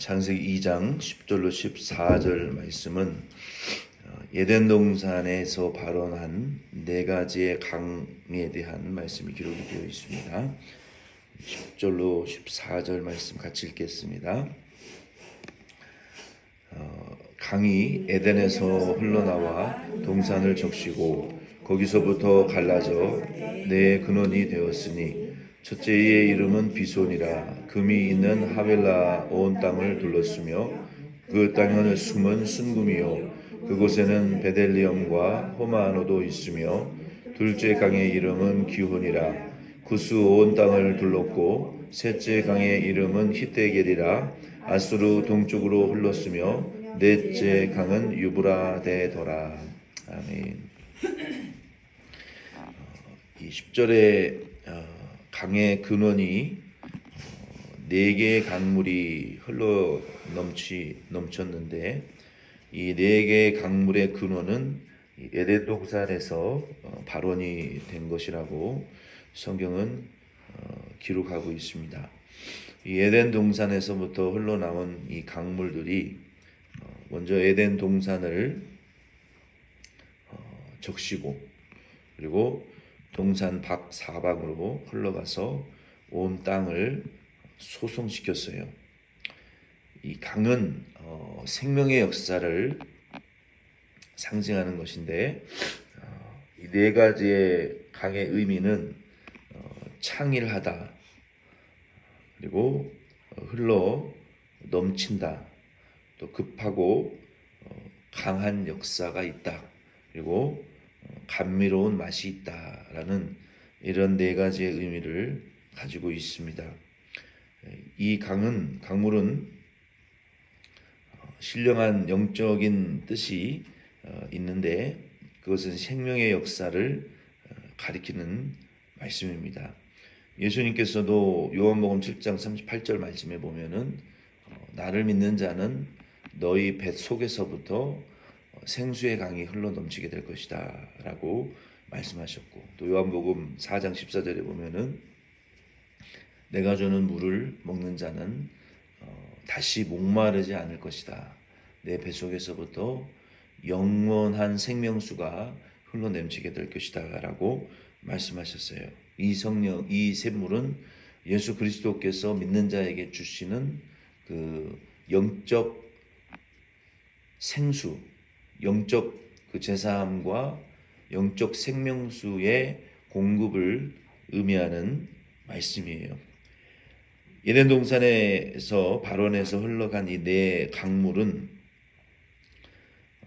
창세기 2장 10절로 14절 말씀은 에덴 동산에서 발원한 네 가지의 강에 대한 말씀이 기록이 되어 있습니다. 10절로 14절 말씀 같이 읽겠습니다. 강이 에덴에서 흘러나와 동산을 적시고 거기서부터 갈라져 네 근원이 되었으니 첫째의 이름은 비손이라. 금이 있는 하벨라 온 땅을 둘렀으며 그 땅은 숨은 순금이요 그곳에는 베델리엄과 호마노도 있으며 둘째 강의 이름은 기혼이라. 구스 온 땅을 둘렀고 셋째 강의 이름은 히데겔이라. 아수르 동쪽으로 흘렀으며 넷째 강은 유브라데더라. 아멘. 이 10절에 강의 근원이 네 개의 강물이 흘러 넘쳤는데 이 네 개의 강물의 근원은 에덴 동산에서 발원이 된 것이라고 성경은 기록하고 있습니다. 이 에덴 동산에서부터 흘러나온 이 강물들이 먼저 에덴 동산을 적시고 그리고 동산 밖 사방으로 흘러가서 온 땅을 소송시켰어요. 이 강은 생명의 역사를 상징하는 것인데 이 네 가지의 강의 의미는 창일하다, 그리고 흘러 넘친다, 또 급하고 강한 역사가 있다, 그리고 감미로운 맛이 있다라는 이런 네 가지의 의미를 가지고 있습니다. 이 강물은 신령한 영적인 뜻이 있는데 그것은 생명의 역사를 가리키는 말씀입니다. 예수님께서도 요한복음 7장 38절 말씀에 보면은 나를 믿는 자는 너희 뱃 속에서부터 생수의 강이 흘러 넘치게 될 것이다 라고 말씀하셨고, 또 요한복음 4장 14절에 보면은 내가 주는 물을 먹는 자는 다시 목마르지 않을 것이다. 내 뱃속에서부터 영원한 생명수가 흘러 넘치게 될 것이다 라고 말씀하셨어요. 이 샘물은 예수 그리스도께서 믿는 자에게 주시는 그 영적 생수, 영적 그 제사함과 영적 생명수의 공급을 의미하는 말씀이에요. 에덴 동산에서 발원해서 흘러간 이 네 강물은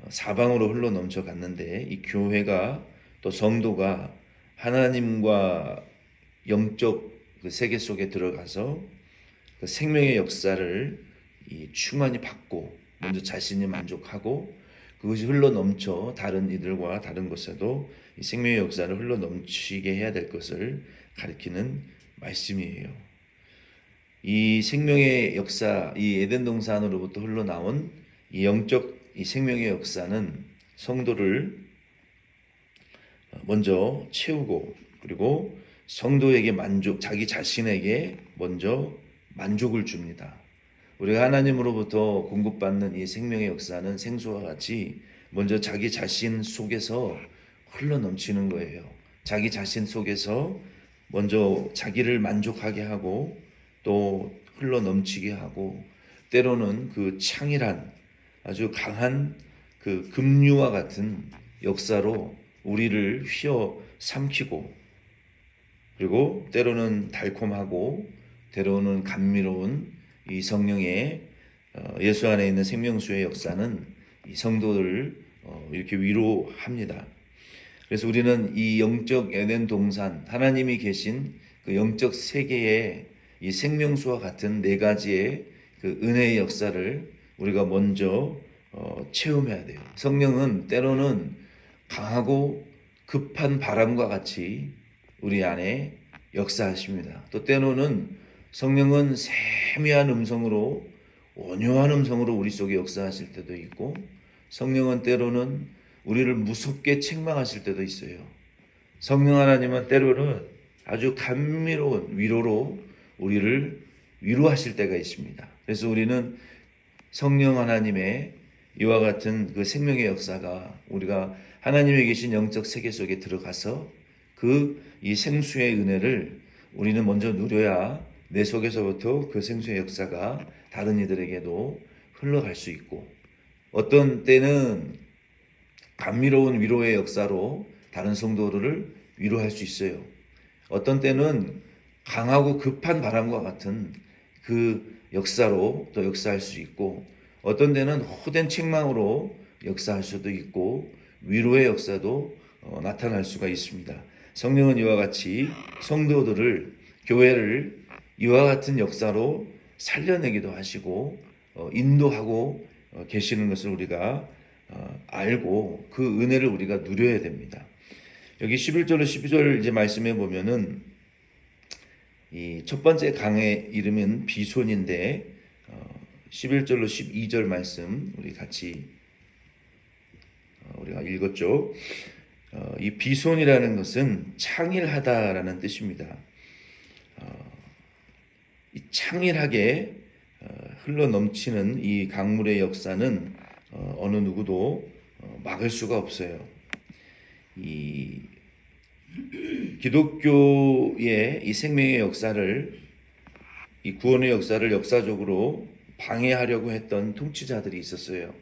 사방으로 흘러 넘쳐 갔는데 이 교회가 또 성도가 하나님과 영적 그 세계 속에 들어가서 그 생명의 역사를 충만히 받고 먼저 자신이 만족하고 그것이 흘러 넘쳐 다른 이들과 다른 곳에도 이 생명의 역사를 흘러 넘치게 해야 될 것을 가리키는 말씀이에요. 이 생명의 역사, 이 에덴 동산으로부터 흘러나온 이 영적 이 생명의 역사는 성도를 먼저 채우고 그리고 성도에게 자기 자신에게 먼저 만족을 줍니다. 우리가 하나님으로부터 공급받는 이 생명의 역사는 생수와 같이 먼저 자기 자신 속에서 흘러 넘치는 거예요. 자기 자신 속에서 먼저 자기를 만족하게 하고 또 흘러 넘치게 하고, 때로는 그 창일한 아주 강한 그 급류와 같은 역사로 우리를 휘어 삼키고, 그리고 때로는 달콤하고 때로는 감미로운 이 성령의 예수 안에 있는 생명수의 역사는 이 성도를 이렇게 위로합니다. 그래서 우리는 이 영적 에덴 동산, 하나님이 계신 그 영적 세계의 이 생명수와 같은 네 가지의 그 은혜의 역사를 우리가 먼저 체험해야 돼요. 성령은 때로는 강하고 급한 바람과 같이 우리 안에 역사하십니다. 또 때로는 성령은 세미한 음성으로, 온유한 음성으로 우리 속에 역사하실 때도 있고, 성령은 때로는 우리를 무섭게 책망하실 때도 있어요. 성령 하나님은 때로는 아주 감미로운 위로로 우리를 위로하실 때가 있습니다. 그래서 우리는 성령 하나님의 이와 같은 그 생명의 역사가 우리가 하나님의 계신 영적 세계 속에 들어가서 이 생수의 은혜를 우리는 먼저 누려야 내 속에서부터 그 생수의 역사가 다른 이들에게도 흘러갈 수 있고, 어떤 때는 감미로운 위로의 역사로 다른 성도들을 위로할 수 있어요. 어떤 때는 강하고 급한 바람과 같은 그 역사로 또 역사할 수 있고, 어떤 때는 호된 책망으로 역사할 수도 있고, 위로의 역사도 나타날 수가 있습니다. 성령은 이와 같이 성도들을, 교회를 이와 같은 역사로 살려내기도 하시고 인도하고 계시는 것을 우리가 알고 그 은혜를 우리가 누려야 됩니다. 여기 11절로 12절 이제 말씀해 보면은 이 첫 번째 강의 이름은 비손인데 11절로 12절 말씀 우리 같이 우리가 읽었죠. 이 비손이라는 것은 창일하다라는 뜻입니다. 이 창일하게 흘러 넘치는 이 강물의 역사는 어느 누구도 막을 수가 없어요. 이 기독교의 이 생명의 역사를, 이 구원의 역사를 역사적으로 방해하려고 했던 통치자들이 있었어요.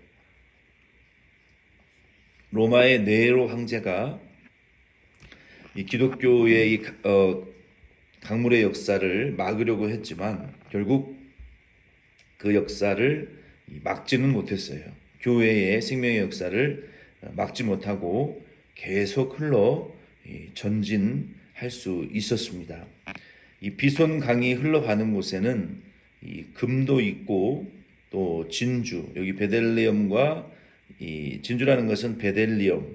로마의 네로 황제가 이 기독교의 이 강물의 역사를 막으려고 했지만 결국 그 역사를 막지는 못했어요. 교회의 생명의 역사를 막지 못하고 계속 흘러 전진할 수 있었습니다. 이 비손 강이 흘러가는 곳에는 이 금도 있고 또 진주, 여기 베델레헴과 이 진주라는 것은 베델리엄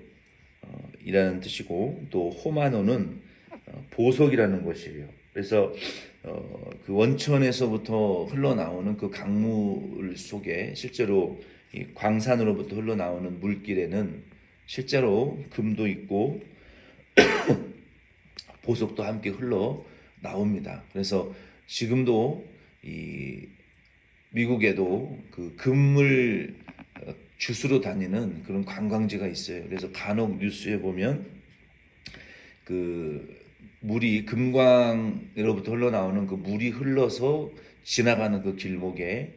이라는 뜻이고, 또 호마노는 보석이라는 것이에요. 그래서 그 원천에서부터 흘러나오는 그 강물 속에 실제로 이 광산으로부터 흘러나오는 물길에는 실제로 금도 있고 보석도 함께 흘러 나옵니다. 그래서 지금도 이 미국에도 그 금을 주스로 다니는 그런 관광지가 있어요. 그래서 간혹 뉴스에 보면 그 물이 금광으로부터 흘러나오는 그 물이 흘러서 지나가는 그 길목에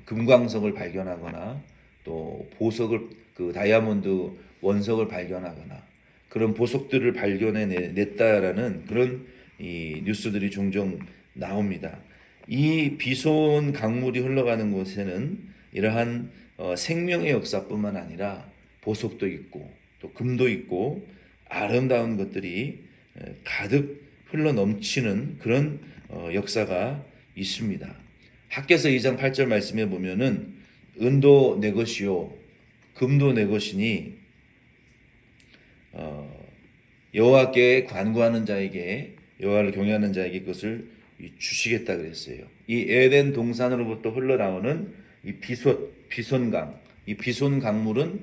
금광석을 발견하거나 또 보석을, 그 다이아몬드 원석을 발견하거나 그런 보석들을 발견해 냈다라는 그런 이 뉴스들이 종종 나옵니다. 이 비손 강물이 흘러가는 곳에는 이러한 생명의 역사뿐만 아니라 보석도 있고 또 금도 있고 아름다운 것들이 가득 흘러 넘치는 그런 역사가 있습니다. 학개서 2장 8절 말씀에 보면은 은도 내 것이요 금도 내 것이니 여호와께 관구하는 자에게, 여호와를 경외하는 자에게 그것을 주시겠다 그랬어요. 이 에덴 동산으로부터 흘러나오는 이 비손강, 이 비손 강물은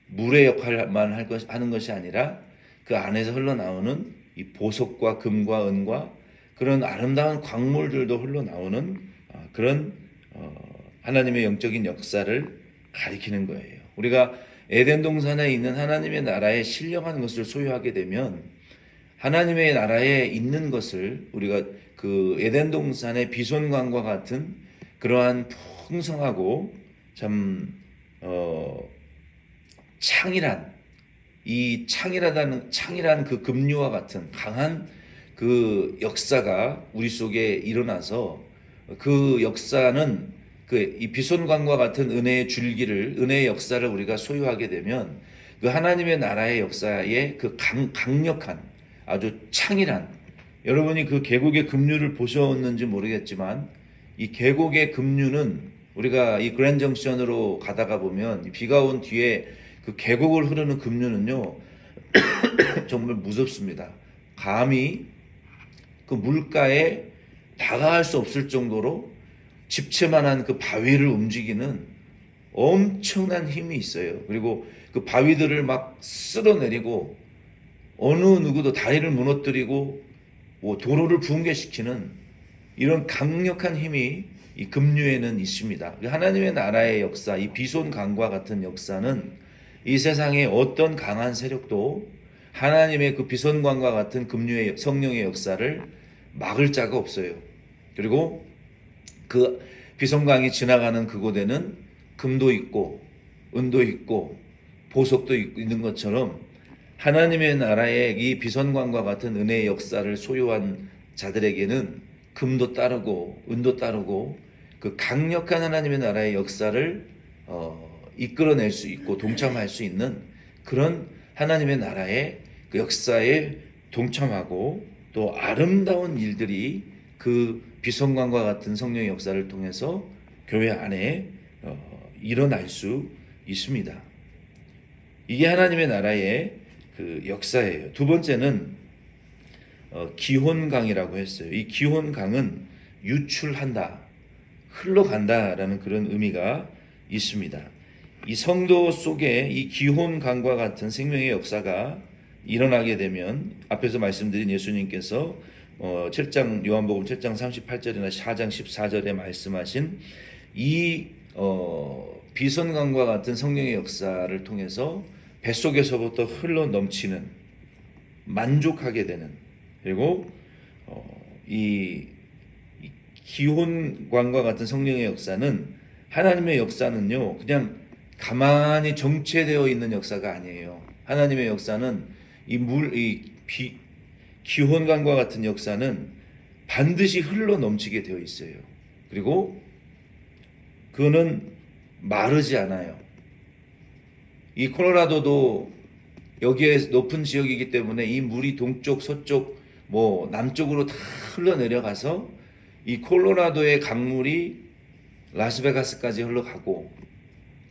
물의 역할만 하는 것이 아니라 그 안에서 흘러나오는 이 보석과 금과 은과 그런 아름다운 광물들도 흘러나오는 그런 하나님의 영적인 역사를 가리키는 거예요. 우리가 에덴 동산에 있는 하나님의 나라에 신령한 것을 소유하게 되면 하나님의 나라에 있는 것을 우리가 그 에덴 동산의 비손강과 같은 그러한 풍성하고 참 창이란 그 급류와 같은 강한 그 역사가 우리 속에 일어나서 그 역사는 이 비손강과 같은 은혜의 줄기를, 은혜의 역사를 우리가 소유하게 되면 그 하나님의 나라의 역사의 그 강력한 아주 창이란, 여러분이 그 계곡의 급류를 보셨는지 모르겠지만 이 계곡의 급류는 우리가 이 그랜 정션으로 가다가 보면 비가 온 뒤에 그 계곡을 흐르는 급류는요 정말 무섭습니다. 감히 그 물가에 다가갈 수 없을 정도로 집채만한 그 바위를 움직이는 엄청난 힘이 있어요. 그리고 그 바위들을 막 쓸어내리고 어느 누구도 다리를 무너뜨리고 도로를 붕괴시키는 이런 강력한 힘이 이 급류에는 있습니다. 하나님의 나라의 역사, 이 비손 강과 같은 역사는 이 세상의 어떤 강한 세력도 하나님의 그 비손강과 같은 급류의 성령의 역사를 막을 자가 없어요. 그리고 그 비손강이 지나가는 그곳에는 금도 있고 은도 있고 보석도 있는 것처럼 하나님의 나라의 이 비선광과 같은 은혜의 역사를 소유한 자들에게는 금도 따르고 은도 따르고 그 강력한 하나님의 나라의 역사를 이끌어낼 수 있고 동참할 수 있는 그런 하나님의 나라의 그 역사에 동참하고 또 아름다운 일들이 그 비선광과 같은 성령의 역사를 통해서 교회 안에 일어날 수 있습니다. 이게 하나님의 나라의 그 역사예요. 두 번째는 기혼강이라고 했어요. 이 기혼강은 유출한다, 흘러간다라는 그런 의미가 있습니다. 이 성도 속에 이 기혼강과 같은 생명의 역사가 일어나게 되면 앞에서 말씀드린 예수님께서 7장 요한복음 7장 38절이나 4장 14절에 말씀하신 이 비선강과 같은 성령의 역사를 통해서 뱃속에서부터 흘러 넘치는 만족하게 되는 그리고 이 기혼광과 같은 성령의 역사는 하나님의 역사는요 그냥 가만히 정체되어 있는 역사가 아니에요. 하나님의 역사는 기혼광과 같은 역사는 반드시 흘러 넘치게 되어 있어요. 그리고 그거는 마르지 않아요. 이 콜로라도도 여기에 높은 지역이기 때문에 이 물이 동쪽, 서쪽, 남쪽으로 다 흘러내려가서 이 콜로라도의 강물이 라스베가스까지 흘러가고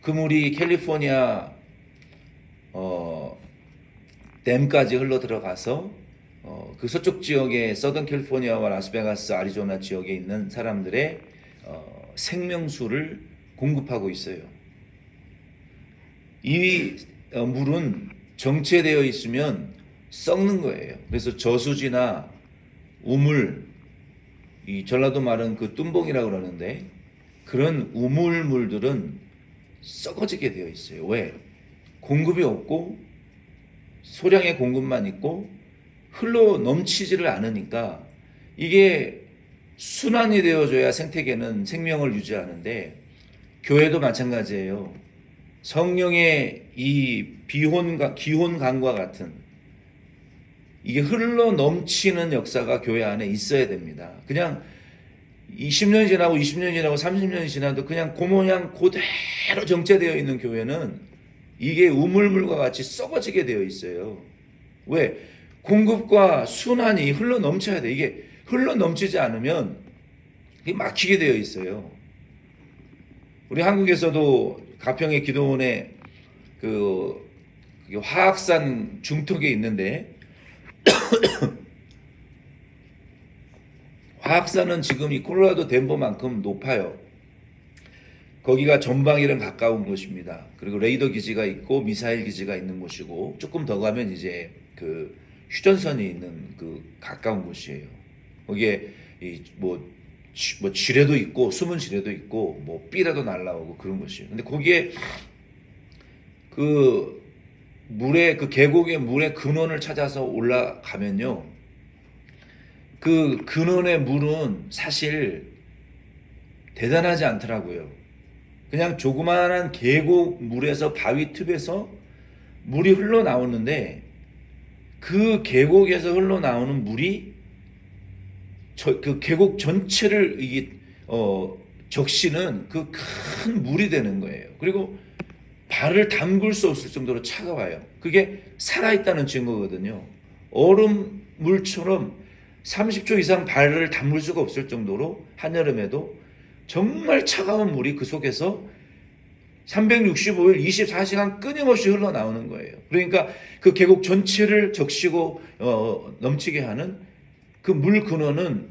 그 물이 캘리포니아 댐까지 흘러 들어가서 그 서쪽 지역의 서던 캘리포니아와 라스베가스, 아리조나 지역에 있는 사람들의 생명수를 공급하고 있어요. 이 물은 정체되어 있으면 썩는 거예요. 그래서 저수지나 우물, 이 전라도 말은 그 뚠봉이라고 그러는데 그런 우물물들은 썩어지게 되어 있어요. 왜? 공급이 없고 소량의 공급만 있고 흘러 넘치지를 않으니까 이게 순환이 되어줘야 생태계는 생명을 유지하는데 교회도 마찬가지예요. 성령의 이 기혼강과 같은 이게 흘러 넘치는 역사가 교회 안에 있어야 됩니다. 그냥 20년 지나고 20년 지나고 30년 지나도 그냥 그 모양 그대로 정체되어 있는 교회는 이게 우물물과 같이 썩어지게 되어 있어요. 왜? 공급과 순환이 흘러 넘쳐야 돼. 이게 흘러 넘치지 않으면 이게 막히게 되어 있어요. 우리 한국에서도 가평의 기도원에 그 화학산 중턱에 있는데 화학산은 지금 이 콜로라도 덴버만큼 높아요. 거기가 전방이랑 가까운 곳입니다. 그리고 레이더 기지가 있고 미사일 기지가 있는 곳이고 조금 더 가면 이제 그 휴전선이 있는 그 가까운 곳이에요. 거기에 지뢰도 있고 숨은 지뢰도 있고 삐라도 날라오고 그런 곳이에요. 근데 거기에 그 물의 그 계곡의 물의 근원을 찾아서 올라가면요. 그 근원의 물은 사실 대단하지 않더라고요. 그냥 조그마한 계곡 물에서 바위 틈에서 물이 흘러나오는데 그 계곡에서 흘러나오는 물이 그 계곡 전체를 적시는 그 큰 물이 되는 거예요. 그리고 발을 담글 수 없을 정도로 차가워요. 그게 살아있다는 증거거든요. 얼음물처럼 30초 이상 발을 담글 수가 없을 정도로 한여름에도 정말 차가운 물이 그 속에서 365일 24시간 끊임없이 흘러나오는 거예요. 그러니까 그 계곡 전체를 적시고 넘치게 하는 그 물 근원은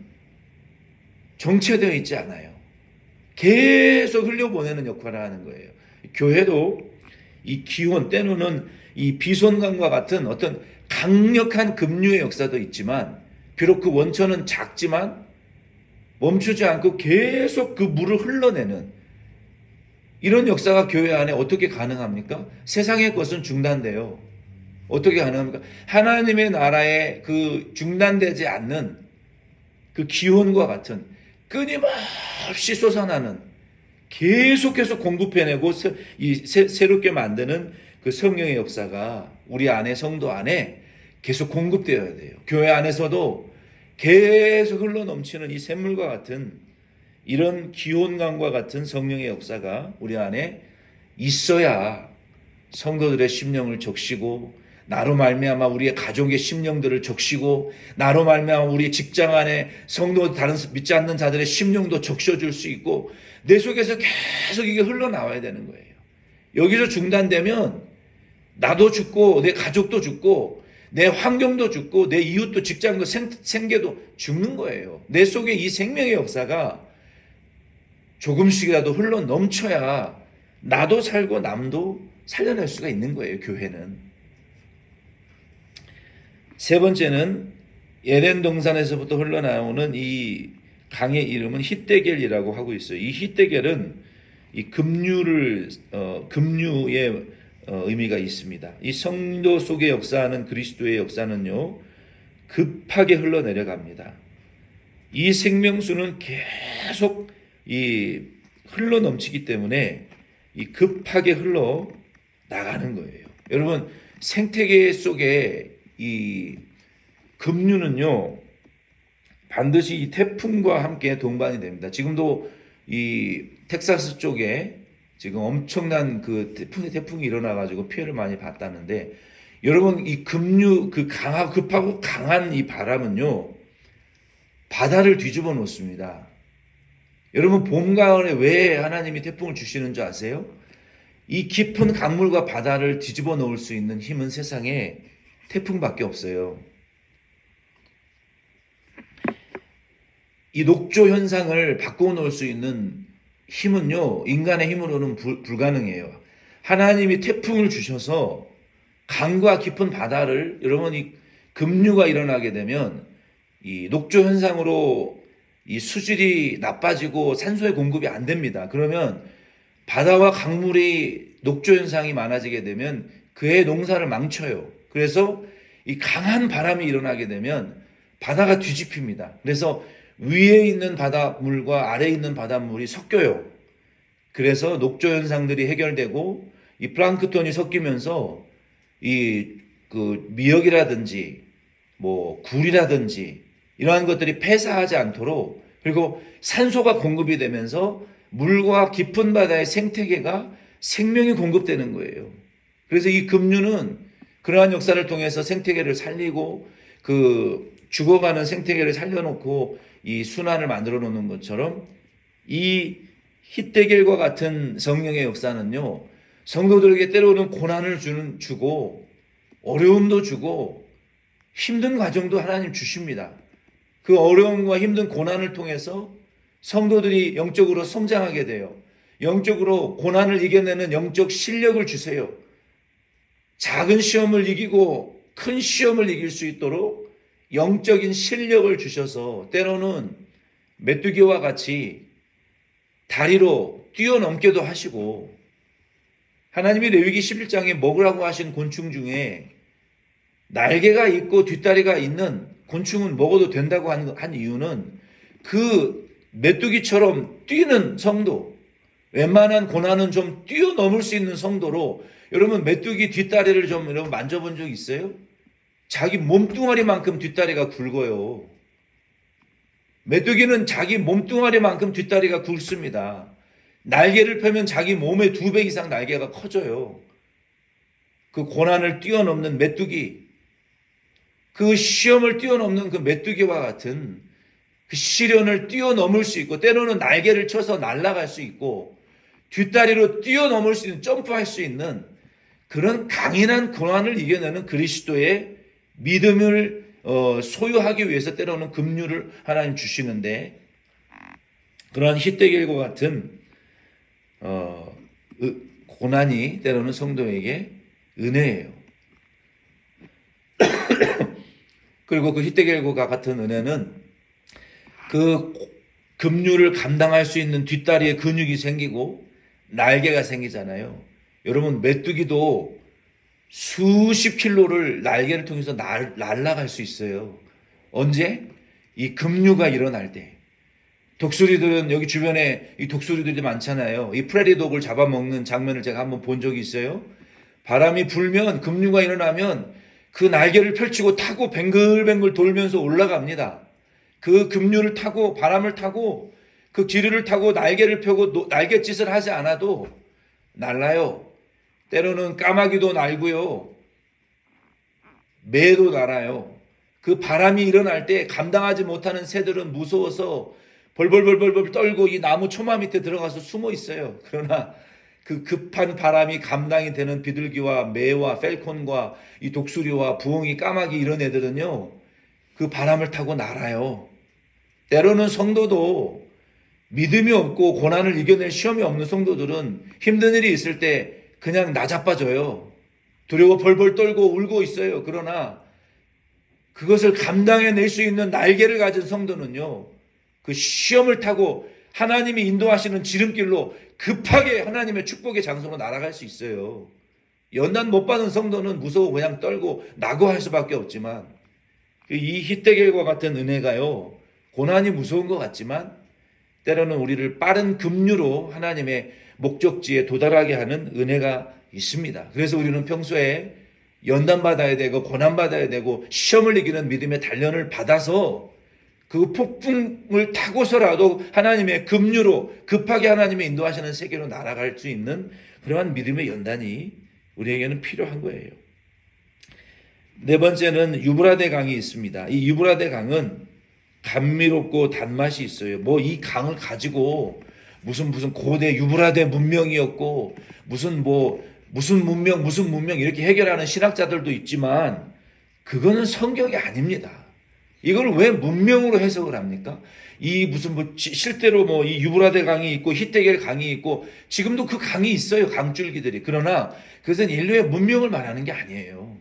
정체되어 있지 않아요. 계속 흘려보내는 역할을 하는 거예요. 교회도 이 기혼 때로는 이 비손강과 같은 어떤 강력한 급류의 역사도 있지만 비록 그 원천은 작지만 멈추지 않고 계속 그 물을 흘러내는 이런 역사가 교회 안에 어떻게 가능합니까? 세상의 것은 중단돼요. 어떻게 가능합니까? 하나님의 나라에 그 중단되지 않는 그 기온과 같은 끊임없이 솟아나는 계속해서 공급해내고 새롭게 만드는 그 성령의 역사가 우리 안에 성도 안에 계속 공급되어야 돼요. 교회 안에서도 계속 흘러넘치는 이 샘물과 같은 이런 기온감과 같은 성령의 역사가 우리 안에 있어야 성도들의 심령을 적시고 나로 말미암아 우리의 가족의 심령들을 적시고 나로 말미암아 우리 직장 안에 성도 다른 믿지 않는 자들의 심령도 적셔줄 수 있고 내 속에서 계속 이게 흘러나와야 되는 거예요. 여기서 중단되면 나도 죽고 내 가족도 죽고 내 환경도 죽고 내 이웃도 직장도 생계도 죽는 거예요. 내 속에 이 생명의 역사가 조금씩이라도 흘러 넘쳐야 나도 살고 남도 살려낼 수가 있는 거예요. 교회는. 세 번째는 에덴 동산에서부터 흘러나오는 이 강의 이름은 히데겔이라고 하고 있어요. 이 히데겔은 이 급류의 의미가 있습니다. 이 성도 속의 역사하는 그리스도의 역사는요, 급하게 흘러내려갑니다. 이 생명수는 계속 흘러 넘치기 때문에 이 급하게 흘러 나가는 거예요. 여러분, 생태계 속에 이 급류는요, 반드시 이 태풍과 함께 동반이 됩니다. 지금도 이 텍사스 쪽에 지금 엄청난 그 태풍이 일어나가지고 피해를 많이 봤다는데, 여러분 이 급류 급하고 강한 이 바람은요 바다를 뒤집어 놓습니다. 여러분 봄 가을에 왜 하나님이 태풍을 주시는 줄 아세요? 이 깊은 강물과 바다를 뒤집어 놓을 수 있는 힘은 세상에 태풍밖에 없어요. 이 녹조 현상을 바꾸어 놓을 수 있는 힘은요, 인간의 힘으로는 불가능해요. 하나님이 태풍을 주셔서 강과 깊은 바다를, 여러분 이 급류가 일어나게 되면 이 녹조 현상으로 이 수질이 나빠지고 산소의 공급이 안 됩니다. 그러면 바다와 강물이 녹조 현상이 많아지게 되면 그의 농사를 망쳐요. 그래서 이 강한 바람이 일어나게 되면 바다가 뒤집힙니다. 그래서 위에 있는 바닷물과 아래에 있는 바닷물이 섞여요. 그래서 녹조 현상들이 해결되고 이 플랑크톤이 섞이면서 그 미역이라든지 뭐 굴이라든지 이러한 것들이 폐사하지 않도록, 그리고 산소가 공급이 되면서 물과 깊은 바다의 생태계가 생명이 공급되는 거예요. 그래서 이 급류는 그러한 역사를 통해서 생태계를 살리고 그 죽어가는 생태계를 살려놓고 이 순환을 만들어 놓는 것처럼 이 히데겔과 같은 성령의 역사는요, 성도들에게 때로는 고난을 주고 어려움도 주고 힘든 과정도 하나님 주십니다. 그 어려움과 힘든 고난을 통해서 성도들이 영적으로 성장하게 돼요. 영적으로 고난을 이겨내는 영적 실력을 주세요. 작은 시험을 이기고 큰 시험을 이길 수 있도록 영적인 실력을 주셔서 때로는 메뚜기와 같이 다리로 뛰어넘기도 하시고, 하나님이 레위기 11장에 먹으라고 하신 곤충 중에 날개가 있고 뒷다리가 있는 곤충은 먹어도 된다고 한 이유는 그 메뚜기처럼 뛰는 성도, 웬만한 고난은 좀 뛰어넘을 수 있는 성도로, 여러분 메뚜기 뒷다리를 좀 여러분 만져본 적 있어요? 자기 몸뚱아리만큼 뒷다리가 굵어요. 메뚜기는 자기 몸뚱아리만큼 뒷다리가 굵습니다. 날개를 펴면 자기 몸의 2배 이상 날개가 커져요. 그 고난을 뛰어넘는 메뚜기, 그 시험을 뛰어넘는 그 메뚜기와 같은 그 시련을 뛰어넘을 수 있고, 때로는 날개를 쳐서 날아갈 수 있고, 뒷다리로 뛰어넘을 수 있는, 점프할 수 있는 그런 강인한 고난을 이겨내는 그리스도의 믿음을 소유하기 위해서 때로는 급류를 하나님 주시는데, 그러한 히데겔과 같은 고난이 때로는 성도에게 은혜예요. 그리고 그 히데겔과 같은 은혜는 그 급류를 감당할 수 있는 뒷다리에 근육이 생기고 날개가 생기잖아요. 여러분, 메뚜기도 수십 킬로를 날개를 통해서 날아갈 수 있어요. 언제? 이 급류가 일어날 때. 독수리들은 여기 주변에 이 독수리들이 많잖아요. 이 프레리독을 잡아먹는 장면을 제가 한번 본 적이 있어요. 바람이 불면, 급류가 일어나면 그 날개를 펼치고 타고 뱅글뱅글 돌면서 올라갑니다. 그 급류를 타고, 바람을 타고, 그 기류를 타고 날개를 펴고 날갯짓을 하지 않아도 날아요. 때로는 까마귀도 날고요. 매도 날아요. 그 바람이 일어날 때 감당하지 못하는 새들은 무서워서 벌벌벌벌 떨고 이 나무 초마 밑에 들어가서 숨어 있어요. 그러나 그 급한 바람이 감당이 되는 비둘기와 매와 펠콘과 이 독수리와 부엉이, 까마귀 이런 애들은요, 그 바람을 타고 날아요. 때로는 성도도 믿음이 없고 고난을 이겨낼 시험이 없는 성도들은 힘든 일이 있을 때 그냥 나자빠져요. 두려워 벌벌 떨고 울고 있어요. 그러나 그것을 감당해낼 수 있는 날개를 가진 성도는요, 그 시험을 타고 하나님이 인도하시는 지름길로 급하게 하나님의 축복의 장소로 날아갈 수 있어요. 연단 못 받은 성도는 무서워 그냥 떨고 낙오할 수밖에 없지만, 이 히데겔과 같은 은혜가요, 고난이 무서운 것 같지만 때로는 우리를 빠른 급류로 하나님의 목적지에 도달하게 하는 은혜가 있습니다. 그래서 우리는 평소에 연단받아야 되고 고난받아야 되고 시험을 이기는 믿음의 단련을 받아서 그 폭풍을 타고서라도 하나님의 급류로 급하게 하나님의 인도하시는 세계로 날아갈 수 있는 그러한 믿음의 연단이 우리에게는 필요한 거예요. 네 번째는 유브라데 강이 있습니다. 이 유브라데 강은 감미롭고 단맛이 있어요. 뭐 이 강을 가지고 무슨 고대 유브라데 문명이었고 무슨 문명 이렇게 해결하는 신학자들도 있지만 그거는 성경이 아닙니다. 이걸 왜 문명으로 해석을 합니까? 실제로 이 유브라데 강이 있고 히데겔 강이 있고 지금도 그 강이 있어요. 강줄기들이. 그러나 그것은 인류의 문명을 말하는 게 아니에요.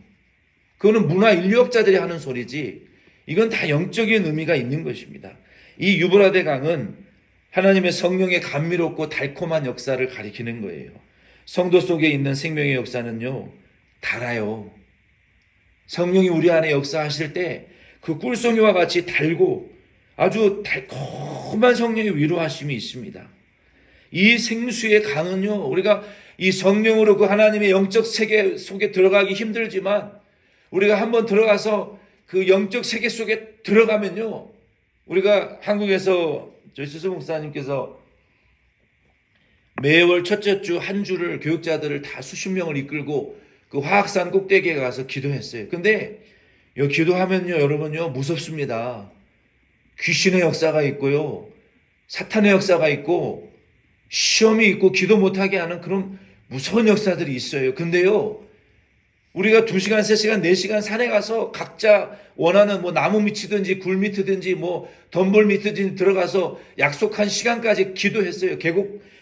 그거는 문화 인류학자들이 하는 소리지 이건 다 영적인 의미가 있는 것입니다. 이 유브라데 강은 하나님의 성령의 감미롭고 달콤한 역사를 가리키는 거예요. 성도 속에 있는 생명의 역사는요, 달아요. 성령이 우리 안에 역사하실 때 그 꿀송이와 같이 달고 아주 달콤한 성령의 위로하심이 있습니다. 이 생수의 강은요, 우리가 이 성령으로 그 하나님의 영적 세계 속에 들어가기 힘들지만 우리가 한번 들어가서 그 영적 세계 속에 들어가면요, 우리가 한국에서 저희 스스 목사님께서 매월 첫째 주 한 주를 교육자들을 다 수십 명을 이끌고 그 화학산 꼭대기에 가서 기도했어요. 근데 여기 기도하면요, 여러분요, 무섭습니다. 귀신의 역사가 있고요, 사탄의 역사가 있고 시험이 있고 기도 못하게 하는 그런 무서운 역사들이 있어요. 근데요, 우리가 2시간, 3시간, 4시간 산에 가서 각자 원하는 나무 밑이든지 굴 밑이든지 덤불 밑이든지 들어가서 약속한 시간까지 기도했어요.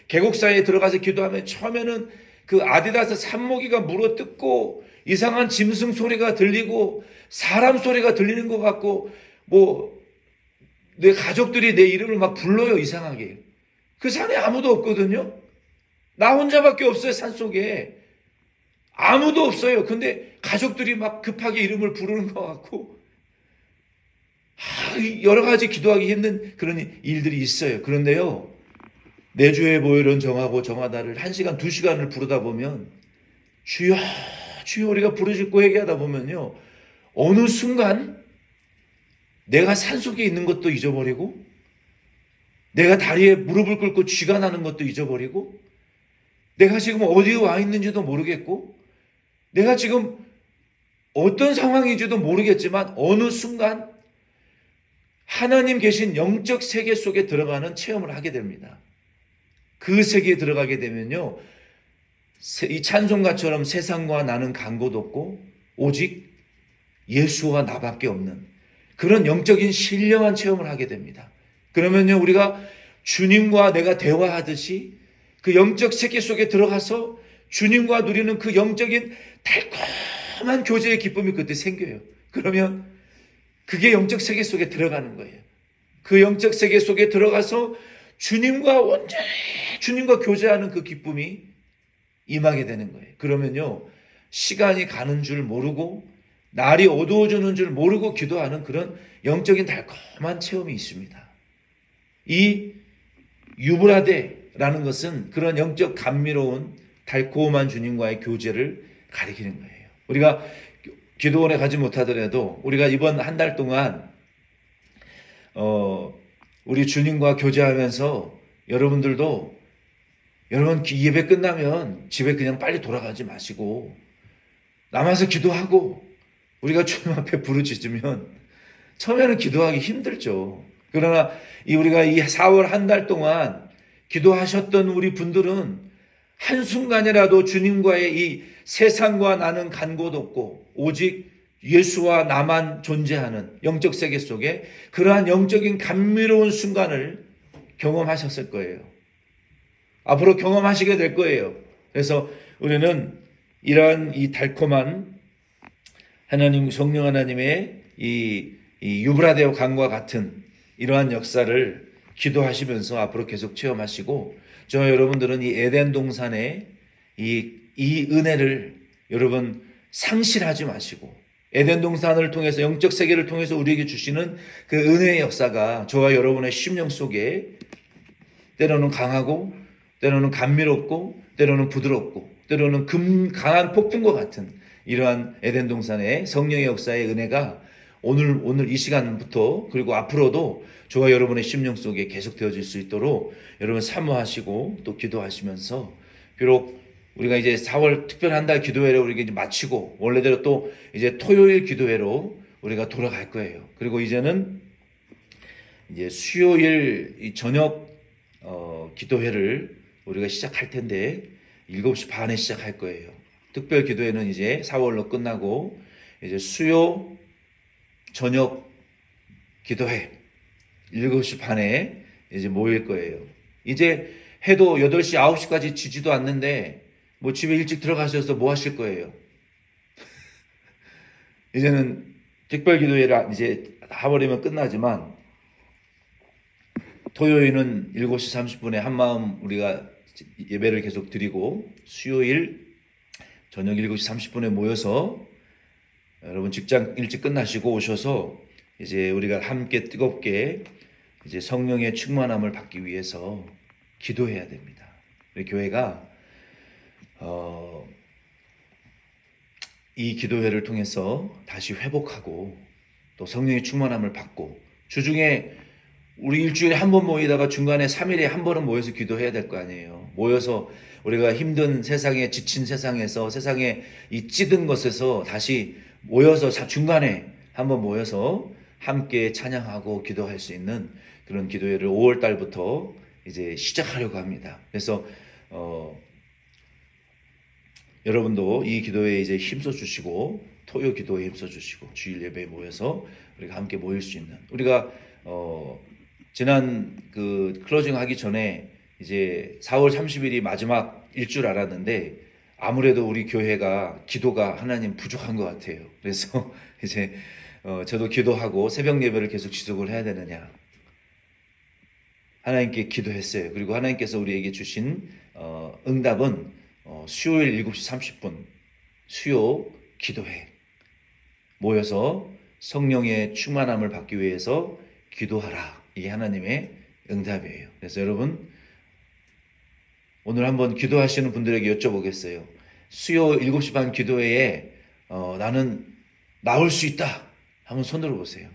계곡사이에 들어가서 기도하면 처음에는 그 아디다스 산모기가 물어뜯고 이상한 짐승 소리가 들리고 사람 소리가 들리는 것 같고 내 가족들이 내 이름을 막 불러요. 이상하게. 그 산에 아무도 없거든요. 나 혼자밖에 없어요. 산속에. 아무도 없어요. 근데 가족들이 막 급하게 이름을 부르는 것 같고 여러 가지 기도하기 힘든 그런 일들이 있어요. 그런데요, 내 주의 보혈은 정하고 정하다를 1시간, 2시간을 부르다 보면 주여 주여 우리가 부르짖고 회개하다 보면요, 어느 순간 내가 산속에 있는 것도 잊어버리고 내가 다리에 무릎을 꿇고 쥐가 나는 것도 잊어버리고 내가 지금 어디에 와 있는지도 모르겠고 내가 지금 어떤 상황인지도 모르겠지만 어느 순간 하나님 계신 영적 세계 속에 들어가는 체험을 하게 됩니다. 그 세계에 들어가게 되면요, 이 찬송가처럼 세상과 나는 간 곳 없고 오직 예수와 나밖에 없는 그런 영적인 신령한 체험을 하게 됩니다. 그러면요, 우리가 주님과 내가 대화하듯이 그 영적 세계 속에 들어가서 주님과 누리는 그 영적인 달콤한 교제의 기쁨이 그때 생겨요. 그러면 그게 영적 세계 속에 들어가는 거예요. 그 영적 세계 속에 들어가서 주님과 온전히 주님과 교제하는 그 기쁨이 임하게 되는 거예요. 그러면요, 시간이 가는 줄 모르고 날이 어두워지는 줄 모르고 기도하는 그런 영적인 달콤한 체험이 있습니다. 이 유브라데라는 것은 그런 영적 감미로운 달콤한 주님과의 교제를 가리키는 거예요. 우리가 기도원에 가지 못하더라도 우리가 이번 한 달 동안 우리 주님과 교제하면서 여러분들도 여러분 예배 끝나면 집에 그냥 빨리 돌아가지 마시고 남아서 기도하고 우리가 주님 앞에 부르짖으면 처음에는 기도하기 힘들죠. 그러나 우리가 이 4월 한 달 동안 기도하셨던 우리 분들은 한순간이라도 주님과의 이 세상과 나는 간 곳 없고 오직 예수와 나만 존재하는 영적 세계 속에 그러한 영적인 감미로운 순간을 경험하셨을 거예요. 앞으로 경험하시게 될 거예요. 그래서 우리는 이러한 이 달콤한 하나님, 성령 하나님의 이 유브라데오 강과 같은 이러한 역사를 기도하시면서 앞으로 계속 체험하시고, 저 여러분들은 이 에덴 동산의 이 은혜를 여러분 상실하지 마시고, 에덴 동산을 통해서 영적 세계를 통해서 우리에게 주시는 그 은혜의 역사가 저와 여러분의 심령 속에 때로는 강하고 때로는 감미롭고 때로는 부드럽고 때로는 강한 폭풍과 같은 이러한 에덴 동산의 성령의 역사의 은혜가 오늘 이 시간부터 그리고 앞으로도 저와 여러분의 심령 속에 계속 되어질 수 있도록 여러분 사모하시고 또 기도하시면서, 비록 우리가 이제 4월 특별 한 달 기도회를 우리가 이제 마치고 원래대로 또 이제 토요일 기도회로 우리가 돌아갈 거예요. 그리고 이제는 이제 수요일 이 저녁 기도회를 우리가 시작할 텐데 7시 반에 시작할 거예요. 특별 기도회는 이제 4월로 끝나고 이제 수요 저녁 기도회 7시 반에 이제 모일 거예요. 이제 해도 8시, 9시까지 지지도 않는데 뭐 집에 일찍 들어가셔서 뭐 하실 거예요? 이제는 특별 기도회를 이제 하버리면 끝나지만 토요일은 7시 30분에 한마음 우리가 예배를 계속 드리고, 수요일 저녁 7시 30분에 모여서 여러분 직장 일찍 끝나시고 오셔서 이제 우리가 함께 뜨겁게 이제 성령의 충만함을 받기 위해서 기도해야 됩니다. 우리 교회가 이 기도회를 통해서 다시 회복하고 또 성령의 충만함을 받고, 주중에 우리 일주일에 한 번 모이다가 중간에 3일에 한 번은 모여서 기도해야 될 거 아니에요. 모여서 우리가 힘든 세상에, 지친 세상에서, 세상에 이 찌든 것에서 다시 모여서 중간에 한 번 모여서 함께 찬양하고 기도할 수 있는 그런 기도회를 5월 달부터 이제 시작하려고 합니다. 그래서 여러분도 이 기도회에 이제 힘써 주시고, 토요 기도에 힘써 주시고, 주일 예배에 모여서 우리가 함께 모일 수 있는, 우리가 지난 그 클로징 하기 전에 이제 4월 30일이 마지막일 줄 알았는데 아무래도 우리 교회가 기도가 하나님 부족한 것 같아요. 그래서 이제 저도 기도하고 새벽 예배를 계속 지속을 해야 되느냐 하나님께 기도했어요. 그리고 하나님께서 우리에게 주신 응답은 수요일 7시 30분 수요 기도회 모여서 성령의 충만함을 받기 위해서 기도하라. 이게 하나님의 응답이에요. 그래서 여러분 오늘 한번 기도하시는 분들에게 여쭤보겠어요. 수요 7시 반 기도회에 나는 나올 수 있다. 한번 손 들어보세요.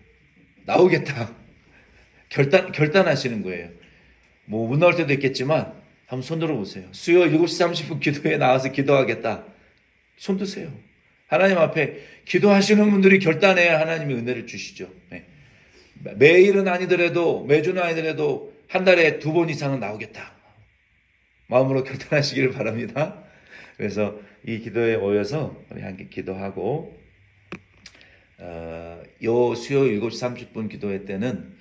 나오겠다. 결단하시는 거예요. 뭐 못 나올 때도 있겠지만 한번 손 들어보세요. 수요 7시 30분 기도회에 나와서 기도하겠다. 손 드세요. 하나님 앞에 기도하시는 분들이 결단해야 하나님이 은혜를 주시죠. 네. 매일은 아니더라도 매주는 아니더라도 한 달에 2번 이상은 나오겠다. 마음으로 결단하시기를 바랍니다. 그래서 이 기도에 모여서 우리 함께 기도하고, 요 수요 7시 30분 기도회 때는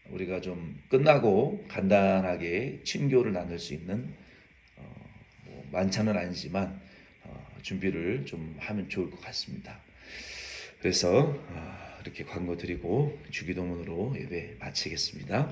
우리가 좀 끝나고 간단하게 친교를 나눌 수 있는 뭐 많지는 아니지만 준비를 좀 하면 좋을 것 같습니다. 그래서 이렇게 광고 드리고 주기도문으로 예배 마치겠습니다.